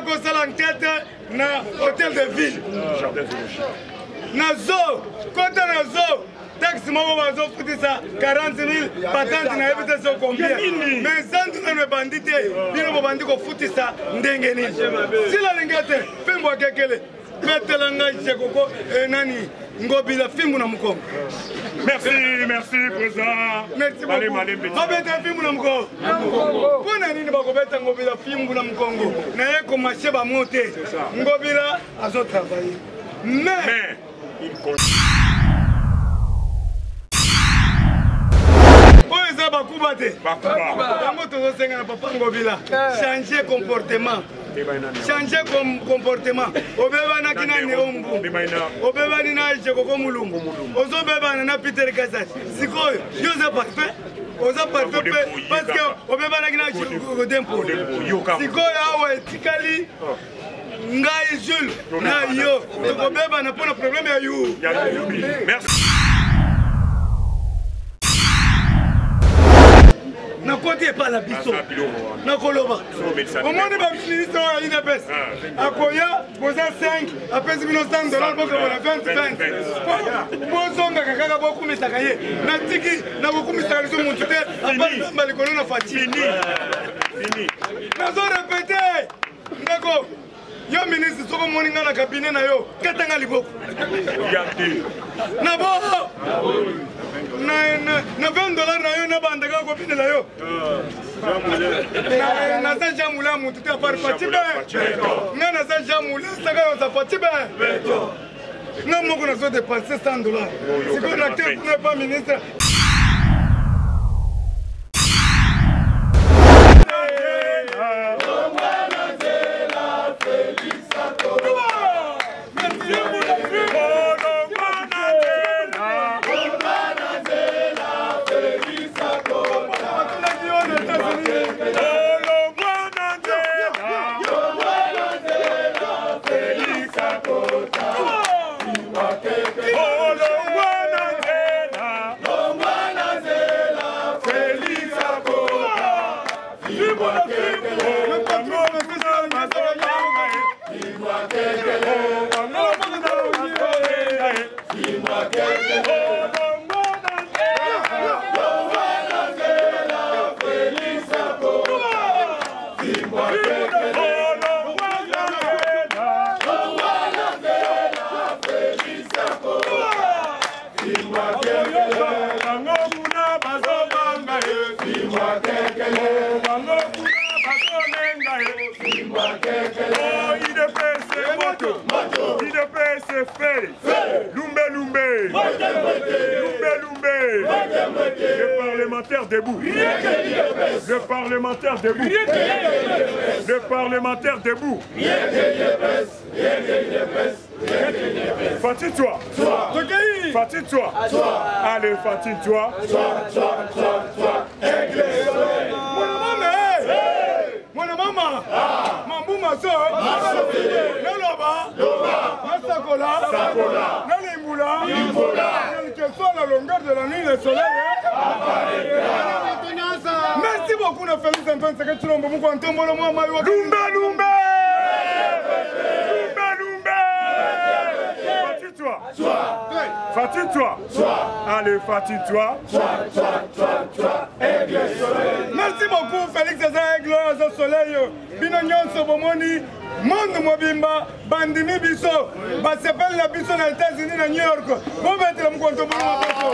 kosala enquête na hôtel de ville. Nazo, kota nazo. Taxe moko bazofutisa 40 000 patente na yebi te so combien. Mais santu na bandi te bino bo bandi kofutisa ndenge nini. Sila lingete fimbo kekele. Metela ngai chekoko nani ngobila fimbo na mukongo. Merci président. Merci beaucoup. Babeta fimbo na mukongo. Pona nini bakobeta ngobila fimbo na mukongo. Na ye ko marché ba monter. Ngobila azo travailler. Mais il continue. Changer comportement. Changer comportement. Obeba na kina neombu. Obeba ni na chekoko mulungu. Ozobeba na Peter Kazachi. Sikoyo, yoza parfait. Oza parfait parce que obeba na kina chekoko dempo. Sikoyo awa etikali. Ngai Jules na yo. Obeba na pona problème ya you. Merci. Na côté pas la biso. Na koloba. Au moins ba ministre wa INPS. Akoya posa 5 après $100 pour que la 20. Bozonga kaka boku misakaye. Na tiki na boku misakalizo muntute apart mbali kono na fati. Fini. Na zo répéter. Ndako. Yo ministre soko moninga na cabinet na yo. Katanga liboko. Yati. Na bo. Na $20 na yo na bandaka ko pinela yo. Na za jamula mutu te par patibe. Na za jamula saka yo za patibe. Na moko na zo dépenser $100. Si ko na te pour pas ministre. Debout. Le parlementaire debout. Le parlementaire debout. Fatigue-toi. Fatigue-toi. Allez, fatigue-toi. Mon maman, Mambu Maso, Naloba, Masakola, Nalimboula, quelle soit la longueur de la nuit, le soleil. Merci beaucoup, de Félix Antoine Seketchilo Mboukou Antombolo Mouamaïwa. Lumba, Lumba! Lumba, Lumba! Fatigue-toi. Fatigue-toi. Allez, fatigue-toi. Merci beaucoup, Félix Aigle, au soleil. Binognon Sobomoni, Monde Mobimba, Bandimi Bisso, Basepel la Bisso aux États-Unis, à New York. Vous mettez le Moukontombolo Mouamaïwa.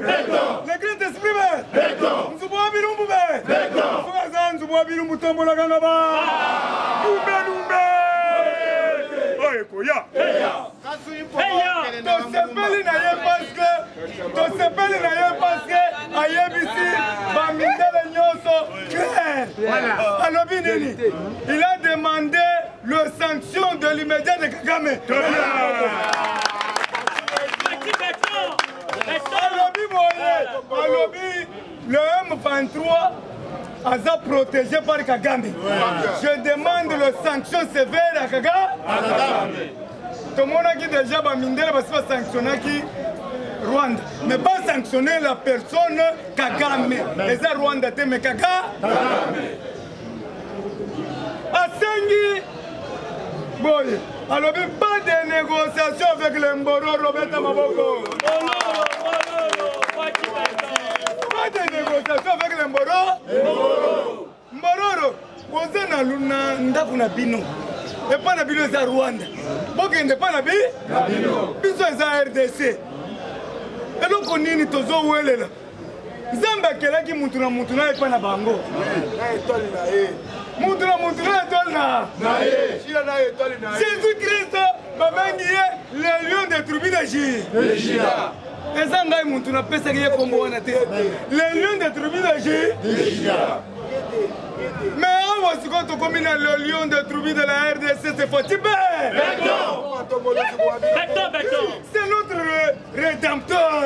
Le grand esprit, Nzouboua Bilumboube, Fouazan, Nzouboua Bilumbutombo la Ganaba, Lumbe, Lumbe, Oyekoya, Tosepeli na ye parce que, Ayebisi, Bamindele Nyoso, clair. Alobi Nini, il a demandé le sanction de l'immédiat de Kagame. Le M23 a protégé par Kagame. Je demande le sanction sévère à Kagame. Tout le monde qui déjà mindé parce que sanctionné qui Rwanda. Mais pas sanctionner la personne Kagame. Et ça Rwanda, mais Kagame. Asengi. Boy. Alors, pas de négociation avec les Mboro, Roberta Maboko. Pas de négociation avec les Mboro. Mboro, vous êtes dans l'una ndakuna bino. Et pas na bino za Rwanda. Boke n'est pas na bino. Biso za RDC. Et donc on est tozo welela. Zamba kelaki mutuna mutuna et pas na bango. Mutuna étoile na. Jésus-Christ, le lion des tribus de Juda. Et ça, mutuna pesa qui est comme on a été. Le lion des tribus de Juda. Mais on va se compter le lion des tribus de la RDC, c'est Fatibé. C'est notre rédempteur.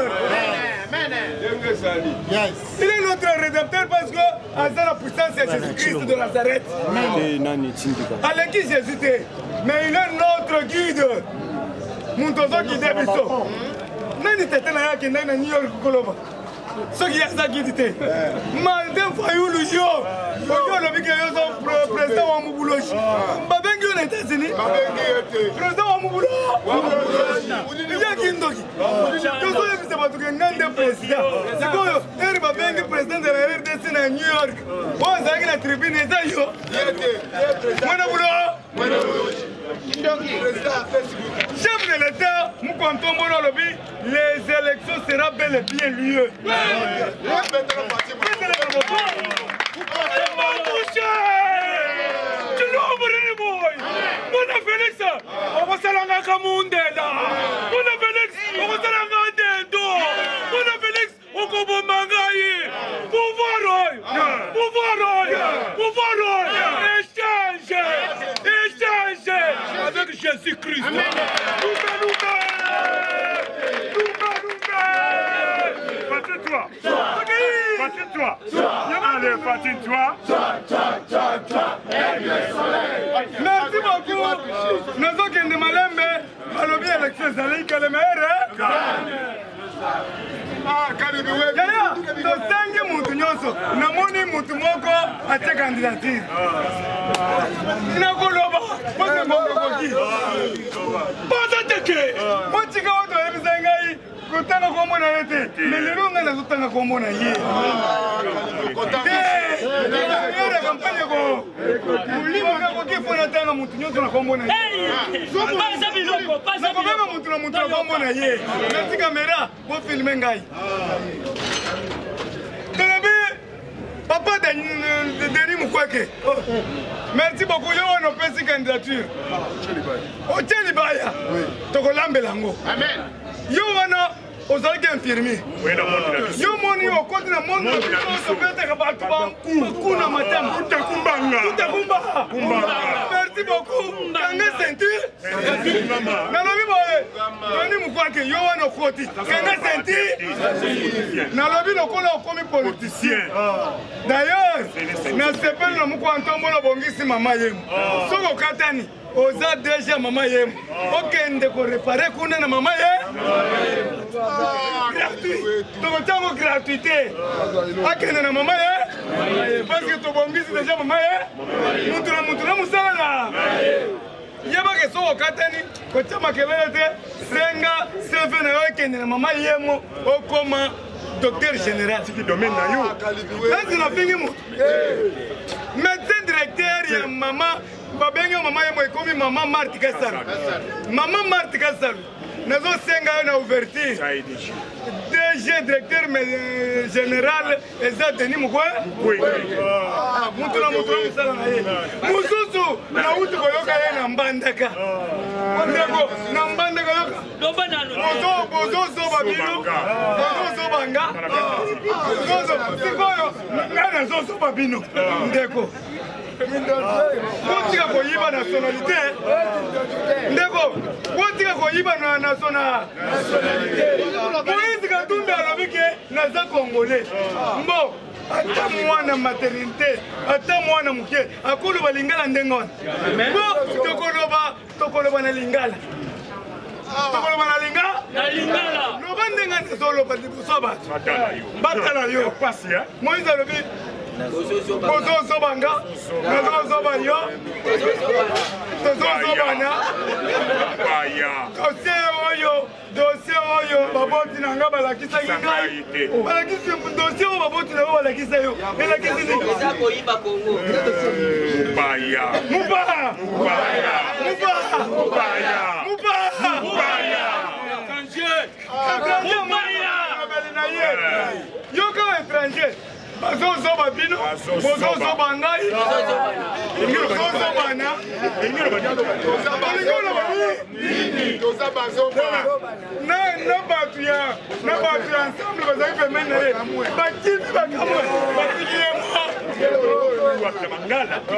Il est notre rédempteur parce que à la puissance c'est Jésus-Christ de Nazareth. Avec qui Jésus était. Mais il est notre guide. Montozo guide Bisso. Nani tete na yake ndani na New York Koloba. Ce qui est ça qui dit. Malden Fayou Lugio. Oyo le bike yo président wa Mubuloshi. Babengi aux États-Unis. Président wa Mubulo. Il y a qui ndoki. Tout ça c'est pas tout ngande président. C'est quoi eri babengi président de la RDC na New York. Wa zaki na tribune ça yo. Mwana bulo. Chef de l'État, les élections seront bel et bien lieu. Avec Jésus-Christ. Fatine-toi. Fatine-toi. Allez, fatine-toi. Merci beaucoup. Nous avons qu'un de malembe. Alors bien élection zali que le maire. Yaya, tosangi mutu nyonso. Namoni mutu moko ate candidature. Nakoloba. Pose ngokoki. Pose teke. Motika oto ebisangai. Kutanga komona nete. Melelonga nazotanga komona ye. Yere kampanye ko. Ulima ko kifona tanga mutu nyonso na komona ye. Pasa biloko, pasa biloko. Nakobeba mutu na mutu na komona ye. Nati kamera bo filme ngai. Papa de Denis Mukwege. Merci beaucoup. Yo on a fait candidature. Au Tchelibaya. Tokolambe lango. Amen. Yo wana ozalaki infirmier. Yo moni okoti na monde obetaka bato bakuna matama. Utakumba. Merci beaucoup. Kanga ceinture. Nalobi boye. Denis Mukwege yo wana okoti. Kanga ceinture. Nalobi lokola okomi politicien. D'ailleurs, na sepel na muko antombo na bongisi mama yemu. Soko katani. Oza déjà mama yemu. Okende ko réparer kuna na mama yemu. Gratuit. Toko tango gratuité. Akende na mama yemu. Parce que to bongisi déjà mama yemu. Mutu na musala na. Yeba ke soko katani ko chama kelele te senga sefe na okende na mama yemu okoma docteur général qui domaine na yo. Là c'est la fingi mo. Médecin directeur ya mama babengi mama yemo ekomi mama Marthe Kassalu. Mama Marthe Kassalu. Nazo senga na ouverture. DG directeur général eza Denis Mukwege. Mutu na musala na ye. Mususu na uti koyoka ye na Mbandaka. Ndeko na Mbandaka yoka. Bozo zoba bino. Bozo zoba nga. Bozo sikoyo ngana zozo babino. Ndeko. Wotika koyiba nationalité. Ndeko, wotika koyiba na nationalité. Moïse Katumbi alobiki naza congolais. Mbo, ata mwana maternité, ata mwana muke, akoloba lingala ndenge wana. Mbo, tokoloba na lingala. Tokoloba na lingala? Na lingala. ndenga nazoloba liboso bato batala yo moïse alobi bozosobanga nazozoba yo tozozobana dossier oyo baboti na nga balakisaki ngai balakisi dossier oyo baboti na yo balakisa yo elakisi nini yoka étranger bazozoba bino bozozoba ngai bozozobana na bato ya ensemble bazali pembeni na ye bakimi bakamwe batikie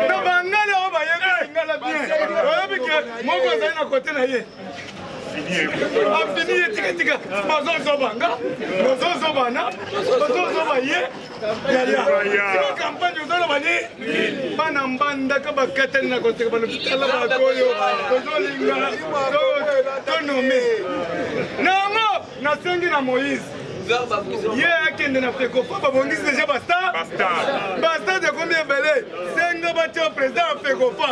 na bangala oyo bayebi lingala bien oyebi ke moko azali na kote na ye afini ye tikatika bazozobanga bazozobana bazozoba ye yaya siko kampagne ozoloba ni bana mbandaka bakatani na koteka balopitala bato oyo tozolinga tonome nango nasengi na moïse ye akende na fekofa babongisi deja bastade de combien ebele senga batya président ya fekofa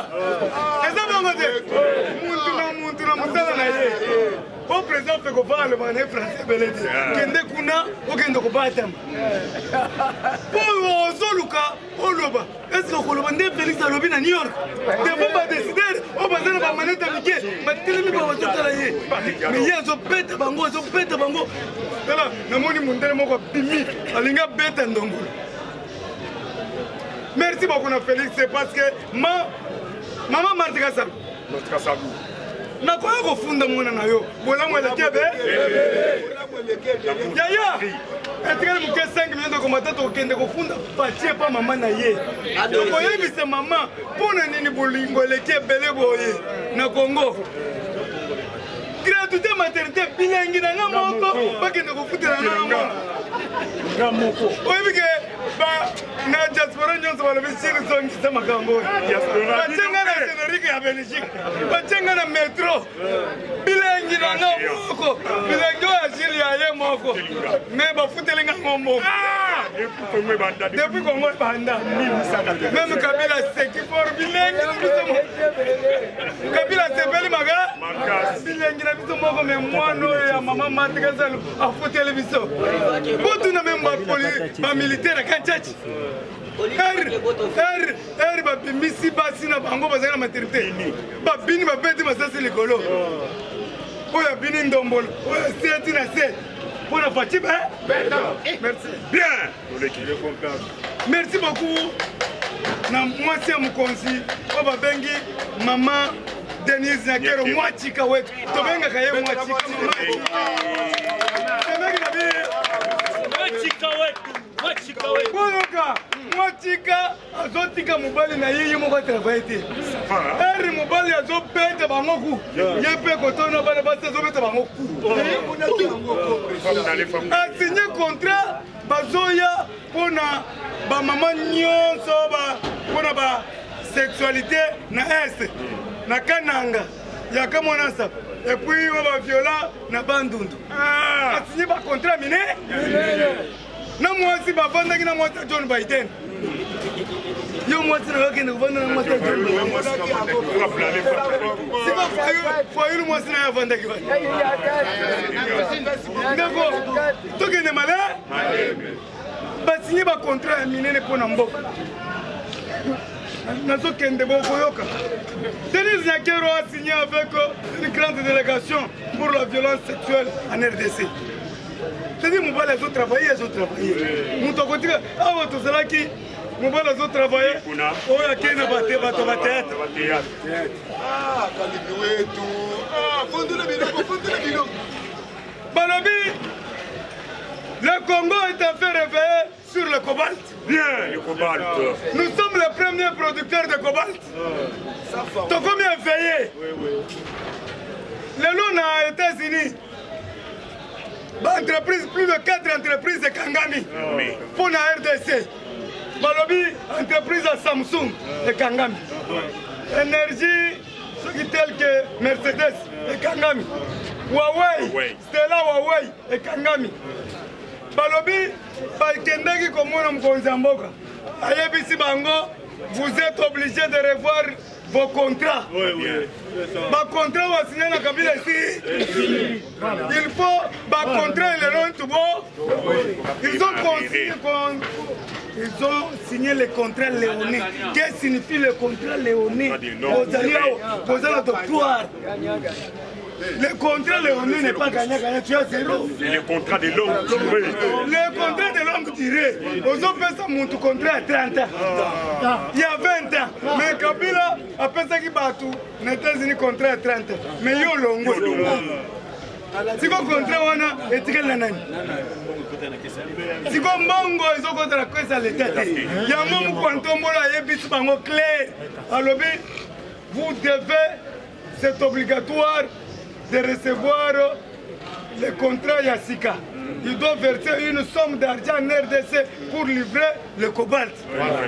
eza bongo te muntu na mosala na ye po président fekofa alobaka na ye français ebele te kende kuna okende kobatama po ozoluka oloba eske okoloba nde félix alobi na new york depo badécidere oyo baza na bamanete mike batelemi bazotala ye me ye azobeta bango tala namoni mundele moko abimi alingi abeta ndongolo merci beaucoup na félix c'est parce que mama martika sabu nakoya kofunda mwana na yo bolamu elekebe yaya etikali moke 5 millions de commentaires tokende kofunda patie pa mama na ye tokoyebisa mama mpo na nini bolingo eleki ebele boye na Congo gratuité maternité bilengi na nga moko bakende kofutela nga moko oyebi ke na diaspora nyonso balobi siri zongisa makambo oyo bacenga na générique ya Belgique bacenga na métro bilengi na nga moko bilengi oyo asiri ya ye moko me bafuteli nga ngo moko depuis Congo ebanda même Kabila seki for bilengi na biso moko Kabila sepeli maka bilengi na biso moko me mwana oyo ya mama matikazalo afuteli biso botuna meme bamilitaire kanchachi eri babimisi basi na bango bazali na maternité babini babeti masasi likolo oyo abini ndombolo oyo seti na se mpo na faci merci bien merci beaucoup na mwasi ya mokonzi oyo babengi mama Denise Nyakero mwachika wetu tobengaka ye mwachika mwachika azotika mobali na ye moko travaye te eri mobali azobeta bango ku ye mpe kotona bana basi azobeta bango ku asinye contrat bazoya mpona bamama nyonso mpona basexualité na este na kananga yaka mwana sapo epuis oyo baviola na bandundu asinye bacontrat mine na mwasi bavandaki na mwasi ya John Biden yo mwasi na bakende kuvanda na mwasi ya John Biden sika fayulu mwasi na ye avandaki ndeko tokende male basinye bacontrat ya minene mpo na mboka nazokende bokoyoka Denise Nyakero a signé avec une grande délégation pour la violence sexuelle en RDC. C'est-à-dire mobali azotravaille moto akotika awa tozalaki mobali azotravaille oyo akei na bato bateatre balobi le Congo est en fait réveillé sur le cobalt. Bien, le cobalt. Nous sommes les premiers producteurs de cobalt. T'as combien veillé? Le long aux États-Unis, plus de 4 entreprises de Kangami pour la RDC. Balobi, entreprise à Samsung de Kangami. Énergie, ce qui est tel que Mercedes de Kangami. Huawei, Stella Huawei et Kangami. Balobi, Balkendeki comme moi dans Konzamboka. Ayebisi Bango, vous êtes obligés de revoir vos contrats. Vos contrats vont signer dans Kabila ici. Il faut, vos contrats, ils ont signé le contrat léonin. Qu'est-ce que signifie le contrat léonin? Vous avez le doctoire. Le contrat léonin n'est pas gagnant, tu as zéro. Le contrat de longue durée. Le contrat de longue durée. Vous avez fait ça, mon contrat à 30 ans. Il y a 20 ans. Mais Kabila a fait ça qui bat tout. N'était un contrat à 30 ans. Mais il y a un long. Si vous contrat, on a étiqueté la nani. Si vous mongo, ils ont contre la caisse à l'État. Il y a un moment où on tombe là, il y a un petit peu clair. Alors, vous devez, c'est obligatoire de recevoir le contrat Yassika. Il doit verser une somme d'argent en RDC pour livrer le cobalt.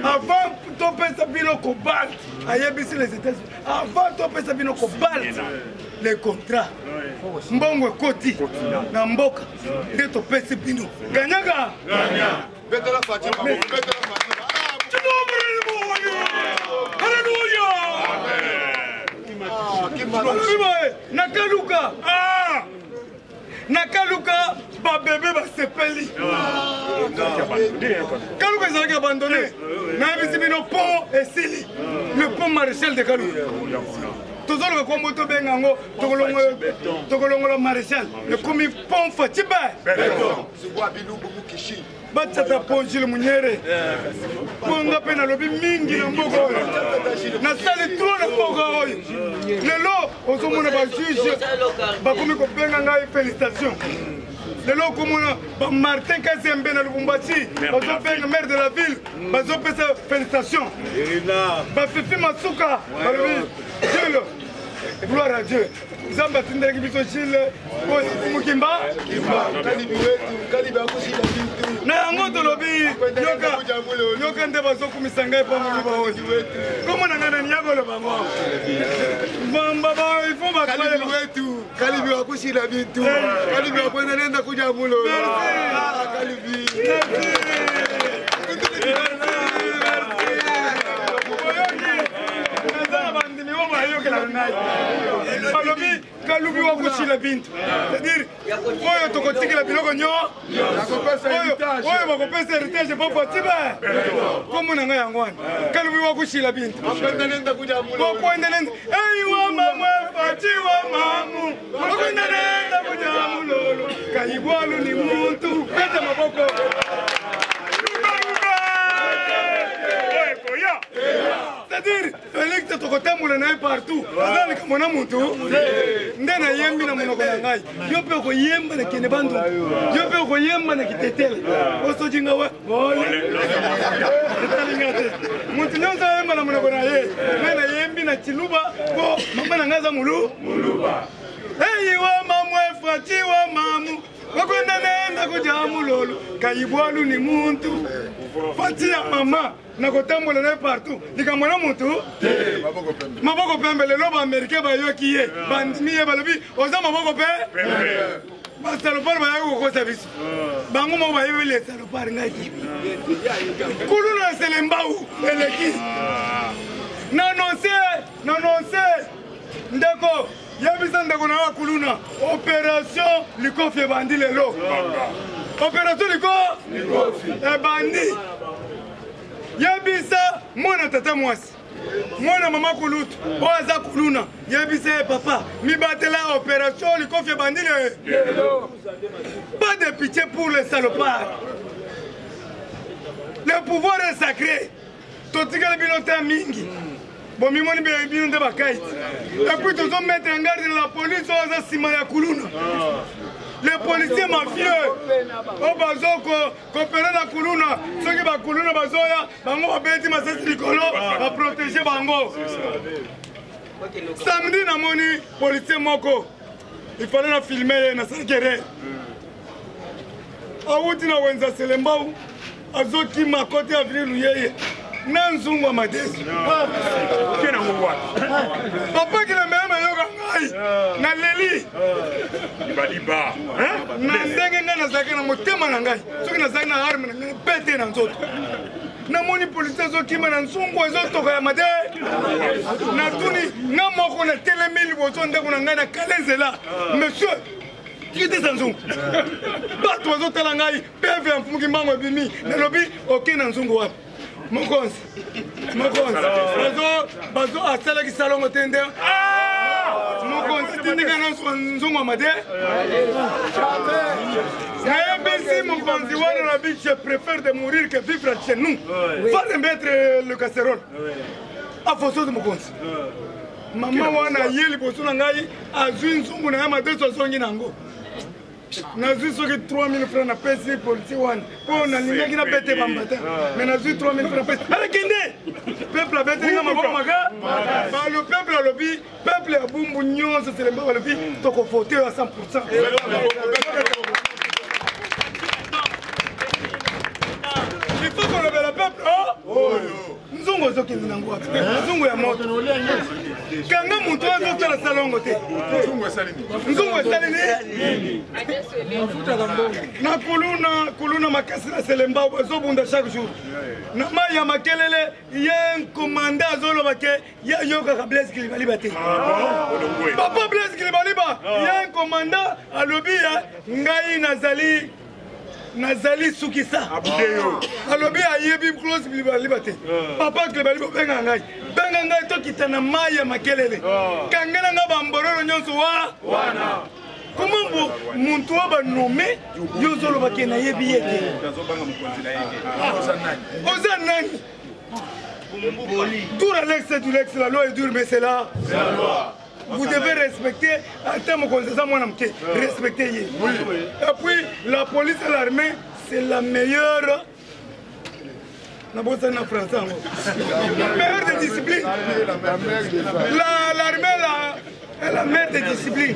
Avant de payer le cobalt, les États-Unis, avant de payer le cobalt, le contrat. Mbongo Koti, Namboka, de to payer Bino. Ganyaga! Betela Fatima, Betela Fatima. Nakaluka! Nakaluka, ba bébé ba sepeli. Kaluka ils ont abandonné. N'avez pas pont et Sili, le pont maréchal de Kaluka. Tous les gens qui bengango, togolongo la maréchal, le commis pont Fatiba. C'est quoi Bilou Boubou Kishi? Batata ponji le munyere. Ponga pena lobi mingi na mbogo. Na sali trop na mbogo. Lelo ozomona ba juge ba komi ko benga ngai félicitations. Lelo komona ba Martin Kazembe na Lubumbashi, bazo benga maire de la ville, bazo pesa félicitations. Ba Fifi Masuka, balobi Dieu. Gloire à Dieu. Zamba tindaki biso chile ko mukimba na yango tolobi yoka nde bazokumisa ngai mpo moluba oyo komo na ngai na niagolo bango bamba ifo bakalibi wetu kalibi wakushila bintu kalibi wakwenda nenda kuja mulo kalibi Balobi kalubi wa kushila bintu. C'est-à-dire oyo tokotikela biloko nyo oyo bakopesa héritage pa Fatiba. Komo na ngai yango wana kalubi wa kushila bintu. Kwenda nenda kuja mulo. Kwenda nenda wa mama Fatiwa mamu. Kwenda nenda kuja mulo. Kaibwalu ni muntu. Peta maboko. C'est-à-dire, Félix tokotambola naye partout. Azali kama na muntu. Nde na yembi na monoko na ngai. Yo pe ko yemba na kene bandu. Yo pe ko yemba na kitetela. Oso jinga wa. Ole. Muntu nyonso yemba na monoko na ye. Na yembi na chiluba ko mama na ngaza muluba. Hey wa mamwe fati wa mamu. Wakwenda nenda kuja mulolo. Kaibwalu ni muntu. Fati ya mama. Nakotambola naye partout. Likamwana muntu. Maboko pembe lelo ba Americain ba yoki ye. Bandimi ye balobi oza maboko pembe. Ba salopard ba yako ko service. Bango mo ba yele salopard ngai. Kuluna selembau eleki. Nanonse. Ndeko yabisa ndeko na kuluna. Opération likofi bandi lelo. Opération likofi bandi. Yabisa mwana tata mwasi mwana mama kulutu oaza kuluna yabisa papa mi batela opération likofi bandile pas de pitié pour les salopards. Le pouvoir est sacré totika le binota mingi bon mi moni be binonde bakaiti et puis tous on mettre en garde la police oaza sima ya kuluna. Les policiers mafieux, au bazoko, coopérer la Kuluna, ceux qui va Kuluna bazoya, bango va bêti ma cesse licolo, va protéger bango. Samedi na moni, policier moko, il fallait la filmer na sankere. Awuti na wenza selembau, azoki makote avenir luyeye. Nanzungwa madesi. Kena mwa. Papa qui le même yoga ngai na leli Baliba. na ndenge ngai nazalaki na motema na ngai soki nazalaki na arme na ngai pete na nzoto namoni polisi azokima na nzungu ezotoka ya made natuni nga moko natelemi liboso ndeko na ngai na kala nzela monsieur kitisa nzungu bato bazotala ngai peve ya mfumuki mbango ebimi nalobi oke na nzungu wapi mokonzi bazo asalaki salongo te nde mokonzi tindika na nzungu amade nayebisi mokonzi wana na bi je préfère de mourir que vivre chez nous va remettre le casserole afosozi mokonzi mama wana ye liboso na ngai azwi nzungu na ye madeso azongi nango nazwi soki 3000 francs na pesi policier wana mpo nalingaki nabete bambata me nazwi 3000 francs pesi alekende peuple abetelinga maboko maka le peuple alobi peuple ya bumbu nyonso selemba balobi tokovote yo à 100%. Il faut qu'on lève le peuple. Nzungu ozokende nango wapi nzungu ya moto kanga mutu azosala salongo te nzungu esalini na kuluna makasi na selemba bazobunda chaque jour na mai ya makelele ye commanda azoloba ke ya yokaka Blaise Kilibaliba te papa Blaise Kilibaliba ye commanda alobi ya ngai nazali sukisa alobi ayebi close Kilibaliba te papa Kilibaliba benga ngai tokita na mai ya makelele kangela nga bambororo nyonso wana comment muntu wa banome yozoloba ke nayebi ye te oza nani Tour Alex, c'est du Lex, la loi est dure mais c'est là vous devez respecter un terme comme ça, moi, respectez. Et puis, la police et l'armée, c'est la meilleure. La meilleure des disciplines. L'armée est la meilleure des disciplines.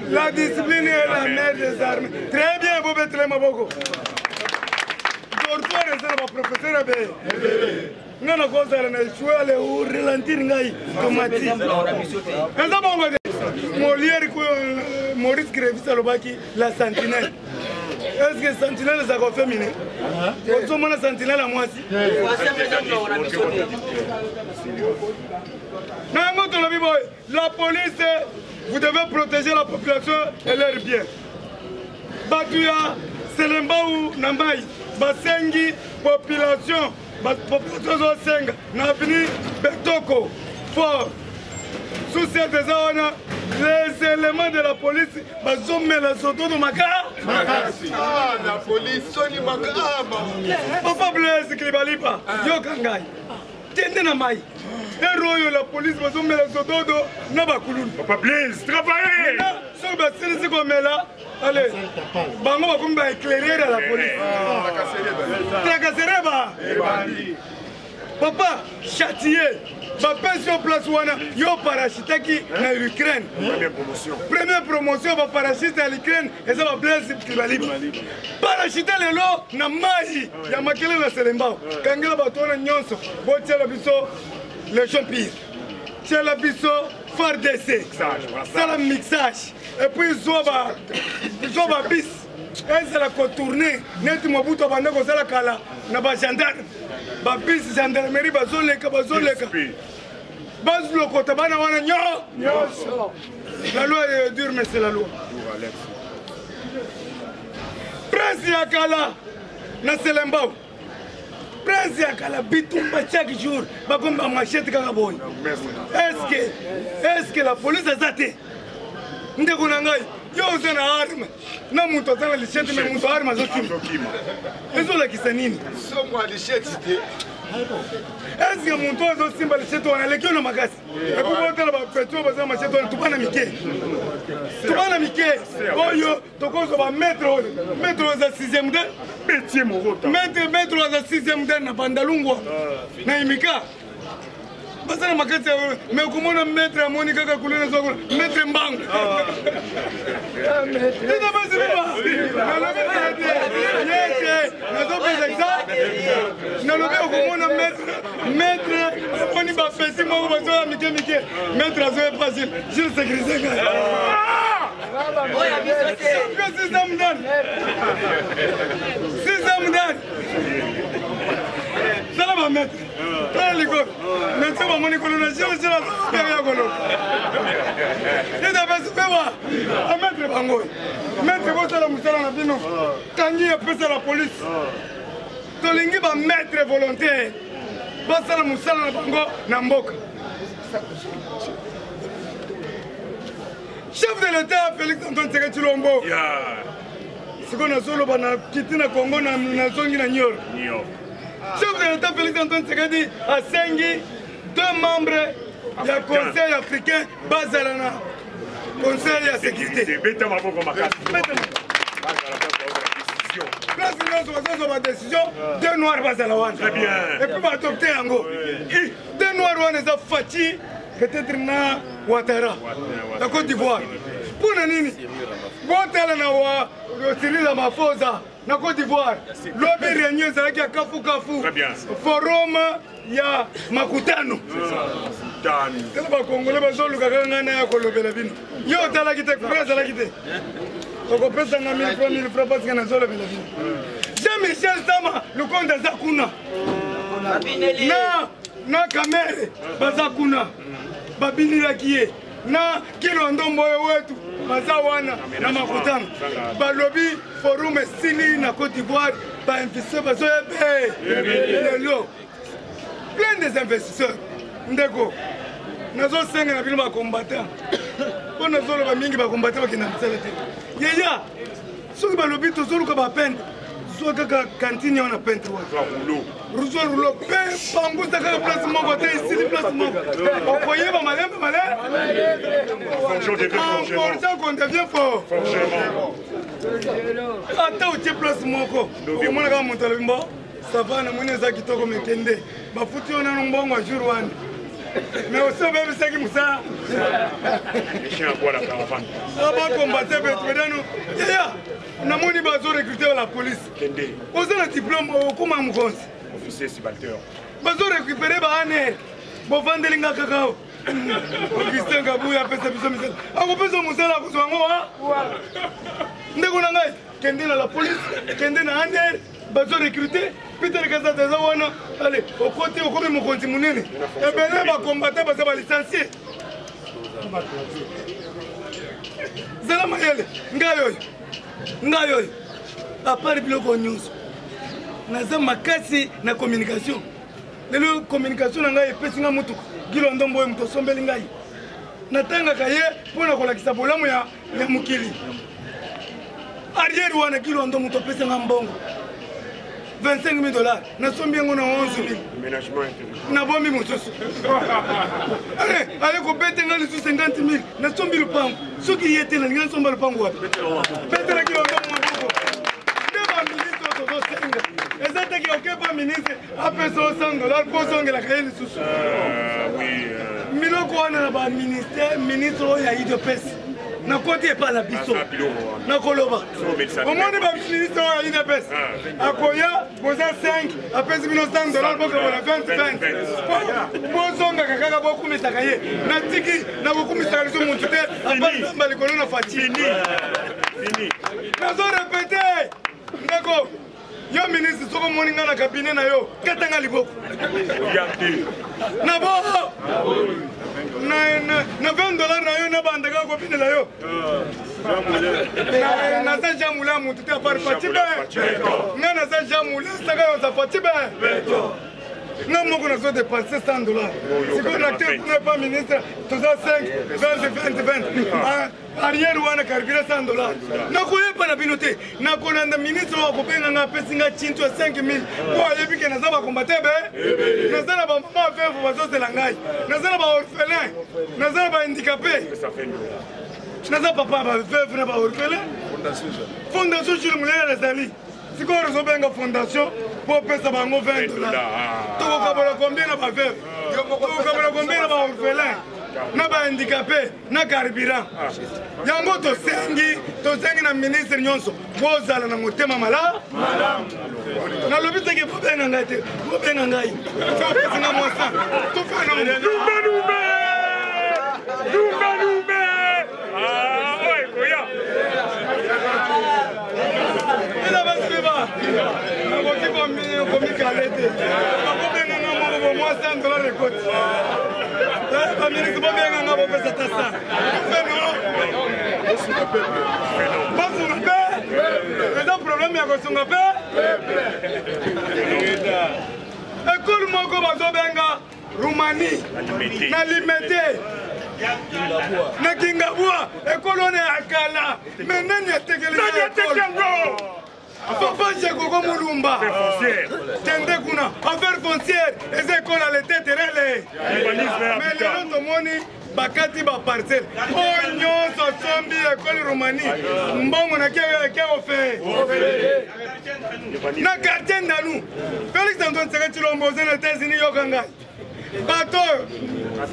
La discipline est la meilleure des armées. Très bien, vous mettez les maboko. Dortoir est le professeur. Nga na kosa na chwele u ralentir ngai tomati eza bongo de Molière ko Maurice Grévis alobaki la sentinelle est-ce que sentinelle ça ko féminin ko mona sentinelle à moi si na ngoto lobi boy la police vous devez protéger la population et leurs biens batuya selemba ou nambai basengi population population senga na vini betoko fort sous cette zone les éléments de la police bazomela soto de makara la police soni makara papa Blaise Kilibaliba yokangai tende na mai eroyo la police bazomela soto do na bakululu Papa Blaise travailler so basisi komela allez, bango bakumba éclairer à la police. Tracassereba. Papa, châtié. Papa sur place wana yo parachutaki na Ukraine. Première promotion va parachuter à l'Ukraine et ça va Blaise Kilibaliba. Parachuter le lot na mai ya makele na selemba. Kangela batona nyonso. Botia biso les champions. Tia la biso faire d'essai. Ça la mixage. Et puis zoba bis elle la contourner net mobuto bande ko sala kala na ba gendarme ba bis gendarmerie bazoleka baz lokota bana wana nyo la loi est dure mais c'est la loi prince yakala na selemba prince yakala bitumba chaque jour ba komba machette kaka boy est-ce que la police a zaté ndeko na ngai yo uze na arme na muntu azana lishete me muntu arme azokima ezolakisa nini somwa lishete te eske muntu azosimba lishete wana lekio na makasi ekubotela bapetro bazana machete wana tubana mike oyo tokozo ba metro za 6e den métier morota metro za 6e den na bandalungwa na imika basana makati me kumona metre amoni kaka kulena zoko metre mbangu tita basi biba ala metre yeke nazo pesa exact nalobi okomona maître omoni bapesi moko bazoya mike maître azoya pasi jile sécurise ngai sisamudani sala bamaître tala likolo maître bamoni kolona jile ya kolona idapesi pewa amaître bangoyo maître bosala mosala na bino kangi epesa la police tolingi bamaître volontaire basala mosala na bango na mboka chef de l'état Félix Antoine Tshisekedi Tshilombo siko nazoloba na kiti na Congo nazongi na New York. Chef de l'état Félix Antoine Tshisekedi asengi 2 membres ya conseil africain bazala na conseil ya sécurité. Place nyonso bazozwa décision 2 noirs bazala wana. Et puis badopte yango 2 noirs wana eza Faci peut-être na Ouattara la Côte d'Ivoire. Pona nini botala na wa Cyril Ramaphosa na Côte d'Ivoire lobi réunion ezalaki ya kafu forum ya makutano tala bakongole bazoluka kaka ngai na ya kolobela bino yo otalaki te kura ezalaki te okopesanga 1000 francs pasika nazolobela bino Jean-Michel Sama lukonde aza kuna na Kamere baza kuna babinilaki ye na Kilondo Mboyo wetu baza wana na makutano balobi forum esili na Côte d'Ivoire bainvestisseur bazoyebe lelo plein des investisseurs ndeko nazosenga na bino bakombatant mpo nazoloba mingi bakombatant bakenda misala te yeya soki balobi tozoluka bapendre zwa kaka kantine wana peintre wana ruzwa rulo pe pangusa kaka place moko te isili place moko okoyeba malembe forgeant qu'on devient fort ata otie place moko okomona kaka moto alobi mbo sava na mwini eza kitoko mekende bafuti yo nano mbongo a jour wana mais aussi obebisaki mosala bakombate betredano yeya namoni bazorecrute la police oza na diplôme okoma mokonzi bazorécupere baaner bovandelinga kakao Augustin Kabuya apesa biso misala akopesa mosala akozwa yango ndeko na ngai kende na la police kende na aner bazorecrute Peter Kazata eza wana ale okomi mokonzi monene ebele bakombata baza balicencie zala mayele ngai oyo apart biloko nyonso naza makasi na communication lelo communication na ngai epesi nga motuka Kilondo Mboyo moto osombeli ngai natangaka ye mpo na kolakisa bolamu ya mokili arrière wana Kilondo moto opesa nga mbongo $25,000 nasombi yango na 11,000 nabombi mosusu ale kobete nga lisusu 50,000 nasombi lupango soki ye te nalingi nasomba lupango wapi betela Kilondo maboko nde baministre tozosenga eza teki okepa ministre apesa $100 mpo ozongelaka ye lisusu miloko wana na baministre oyo ya idepesi nakoti epa na biso nakoloba omoni baministre oyo ya idepesi akoya boza 5 apesi bino $100 bokobola 20 bozongaka kaka bokumisaka ye natiki nakokumisaka liso motu te apalisamba likolo na Faci nazorepete ndeko yo ministre soko moni nga na kabine na yo katanga liboko na bo na $20 na yo na bandaka kopinela yo naza jamula mutu te apart Faci be nga naza jamula saka yo za Faci be nga moko nazo dépenser $100 sikoyo nate kuna pa ministre toza 5 arrière wana karibira $100 nakoyepa na bino te nakolanda ministre oyo akobenga nga apesi nga cinto ya 5,000 po ayebi ke naza bakombate be naza na bamama avevo bazozela ngai naza na baorphelin naza na bahandicapé naza papa baveve na baorphelin fondation Jules Mulela ezali sikoyo tozobenga fondation po opesa bango $20 tokokabola combien na baveve tokokabola combien na baorphelin na bahandicapé na carburant yango tosengi na ministre nyonso bozala na motema malamu nalobi teke bobenga ngai te bobenga ngai topesinga mwasa tofana Lumbe oye koya ela basiba nakoki komikale te bakobenga nga moko mwa $100 ekoti baministre bobenganga bopesa ta sa basunga mpe eza problème ya kosunga mpe ekole moko bazobenga Roumanie na limete na Kingabwa ekole wana ya kala me nani atekeleza ekole Papa Jekoko Mulumba kende kuna affaire foncière eza ekole alete terele mais lelo tomoni bakati ba parcelle oyo nyonso sombi ekole Roumanie mbongo na ke ofe na quartier Ndalou Félix Antoine Tshisekedi Tshilombo aux États-Unis yoka ngai bato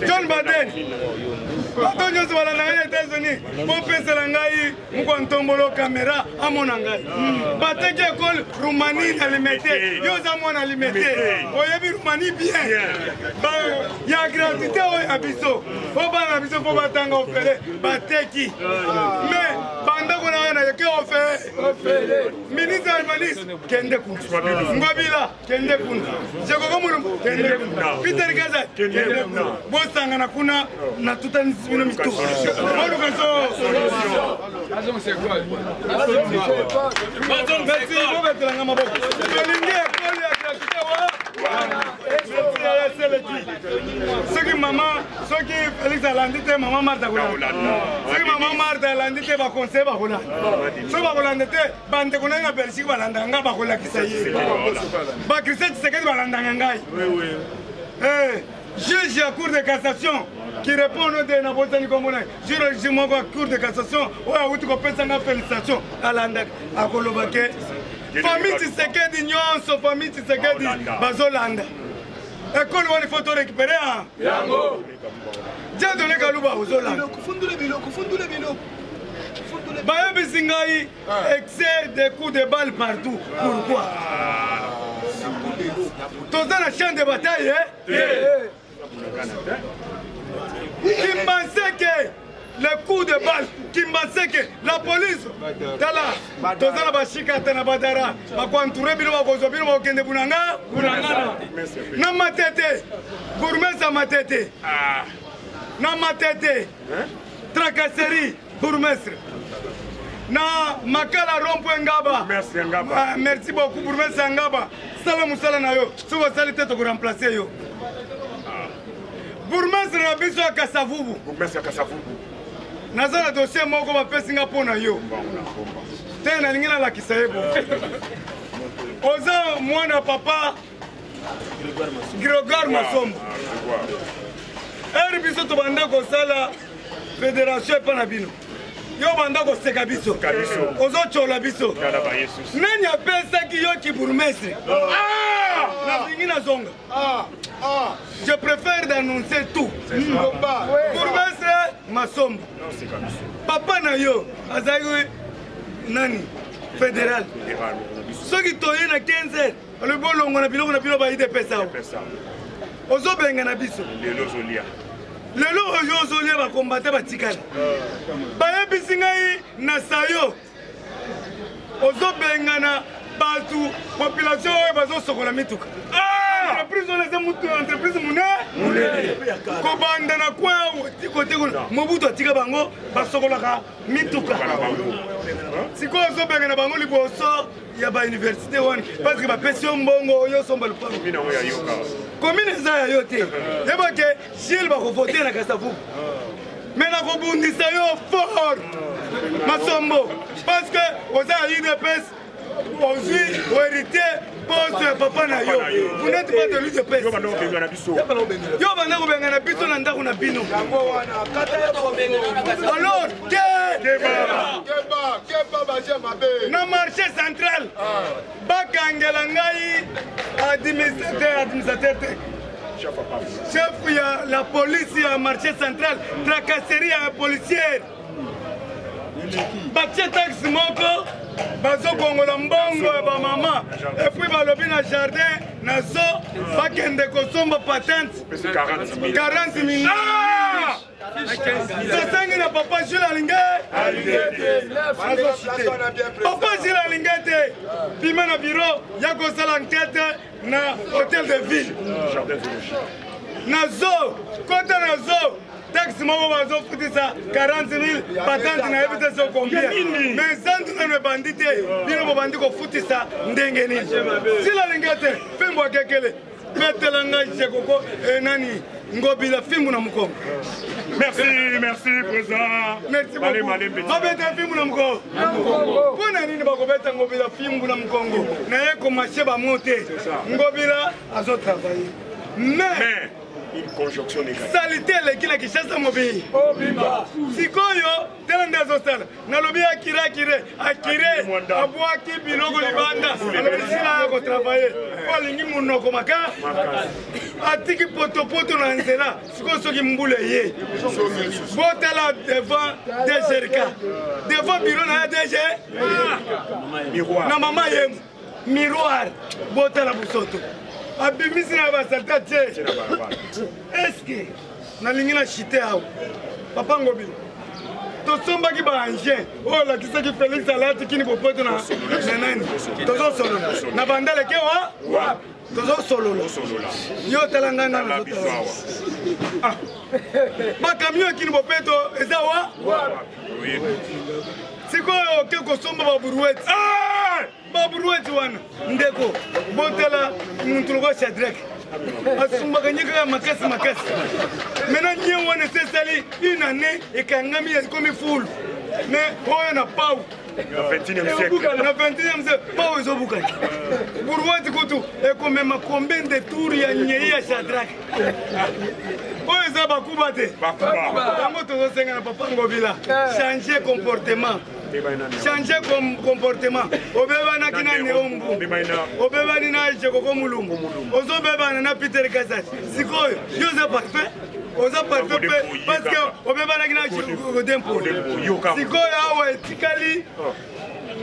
John Biden bato nyonso balanda ngai na États-Unis bopesela ngai mokwantombolo kamera amona ngai bateki ekole Roumanie na limete yo oza mwana limete oyebi Roumanie bien ya gratuité oyo ya biso po bana na biso po batanga ofele bateki mais bandako na yo na yoke ofele ministre urbaniste kende kuna Ngobila kende kuna Jekoko Mulumba kende kuna Peter Kaza kende kuna bosangana kuna na tutanisi bino mitu olukaso merci bobetelanga maboko tolingi ekole ya gratuité soki mama soki Félix alandi te mama Martha kolanda soki mama Martha alandi te baconseil bakolanda soki bakolanda te bandeko nai na Belgique balandaka ngai bakolakisa ye bakristian Tshisekedi balandaka ngai juge ya cour de cassation qui répond au nom de Nabotani Komona juge moko ya cour de cassation oyo awuti kopesa nga félicitation alandaka akolobake famille Tshisekedi nyonso famille Tshisekedi bazolanda ekole wana ifo torécupere yango dia done kaluba ozolanda bayebisi ngai excès de coups de balle partout pourquoi toza na champ de bataille qui pensait que les coups de balle qui pensait que la police tala toza na bashikata na badara bakoentoure bino bakozwa bino bakokende bunanga na matete bourgmestre matete na matete tracasserie bourgmestre na makala rompo ngaba merci beaucoup bourgmestre ngaba sala musala na yo soki osali te tokoremplace yo bourgmestre na biso ya Kasavubu naza na dossier moko bapesi nga mpo na yo te nalingi nalakisa ye bo oza mwana papa Grégoire Masombo eri biso tobanda kosala fédération epa na bino yo banda koseka biso ozochola biso nani apesaki yo kibourgmestre nalingi nazonga je préfère d'annoncer tout bourgmestre Masombo papa na yo azalaki nani fédéral soki toye na 15h alobi bolongo na biloko na bino bayi depesa ozobenga na biso lelo oyo ozolia bakombate batikala bayebisi ngai na sayo ozobengana bato population oyo bazosokola mituka entreprise oyo eza mutu entreprise monene kobanda na coin kote mobutu atika bango basokolaka mituka sikoyo ozobengana bango liboso ya bauniversité wana parce que bapesi yo mbongo oyo osomba lupango komine eza ya yo te yebake gile bakovote na Kasavubu mais nakobundisa yo fort Masombo parce que oza ya UDPS ozwi oherité poste ya papa na yo vous n'êtes pas de l'UDPS yo banda kobenga na biso na ndako na bino alors na marché central bakangela ngai administrateur te chef ya la police ya marché central tracasserie ya policière batie taxe moko bazokongola mbongo ya bamama epuis balobi na jardin na zo bakende kosomba patente 40 000 tosengi na papa Jules alinge papa Jules alinge te bima na bureau ya kosala enquête na hôtel de ville na zo kota na zo taxe moko bazofutisa 40 000 patente na yebi te so combien mais santu nano ebandi te bino bobandi kofutisa ndenge nini sila linge te fimbo akekele metela ngai jekoko nani ngobila fimbu na mukongo. Merci, merci président. Merci beaucoup. Babeta fimbu na mukongo. Pona nini bakobeta ngobila fimbu na mukongo na ye komashe bamote ngobila azo travailler mais une conjonction négative. Salité lekila kishasa mobi. Sikoyo tena ndazo sala. Nalobi akire abwaki biloko libanda. Alobi sila yako travailler. Kwa lingi munoko maka. Atiki poto na nzela. Siko soki mbule ye. Botala devant DGRK. Devant bureau na DG. Na mama ye miroir. Botala busoto. Abimisi na basalta tie. Eske nalingi na chite awo papa ngobi tosombaki baangien oyo olakisaki Félix alati kini popoto na nani tozosolola na bandaleke wa tozosolola yo tala ngai nga nazotala bakamio kini popeto eza wa sikoyo oke kosomba baburueti baburueti wana ndeko botela muntuloko Shadrack asumbaka nyika makasi maintenant nye wana sesali une année ekangami ekomi full mais oyo na pau Na 21e siècle. Na 21e siècle, pau ezobukaki burueti kutu ekomema combien de tours ya nyei ya Shadrack oyo eza bakuba te yango tozosenga na papa Ngobila changer comportement. Changer comportement. Obebanaki na Neombu. Obebani na Jekoko Mulungu. Ozobebana na Peter Kazati. Sikoyo, yo za parfait. Oza parfait parce que obebanaki na Jekoko Dempo. Sikoyo awa etikali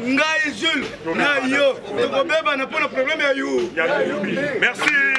ngai Jules na yo. Tokobebana pour le problème ya you. Merci.